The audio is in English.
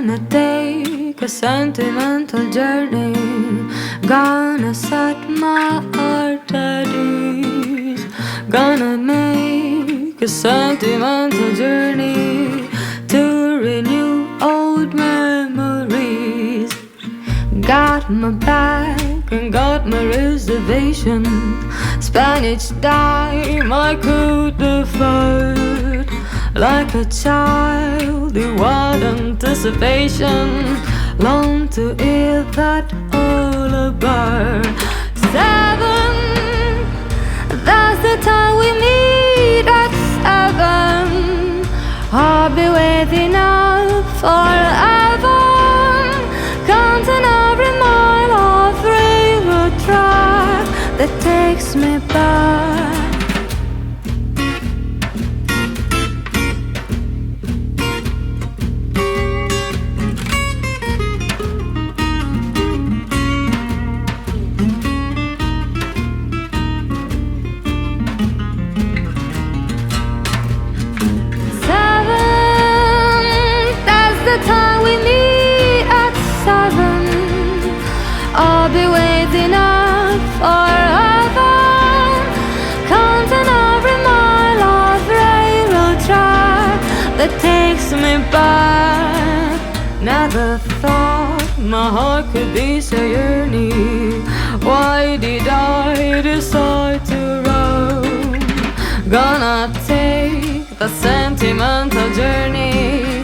Gonna take a sentimental journey. Gonna set my heart at ease. Gonna make a sentimental journey to renew old memories. Got my bag and got my reservation. Spend each dime I could afford. Like a child in wild anticipation, long to hear that all about. 7, that's the time we meet at 7. I'll be waiting up forever, counting every mile of railroad track that takes me back. The time we meet at 7, I'll be waiting up forever, counting every mile of railroad track that takes me back. Never thought my heart could be so yearning. Why did I decide to roam? Gonna take the sentimental journey.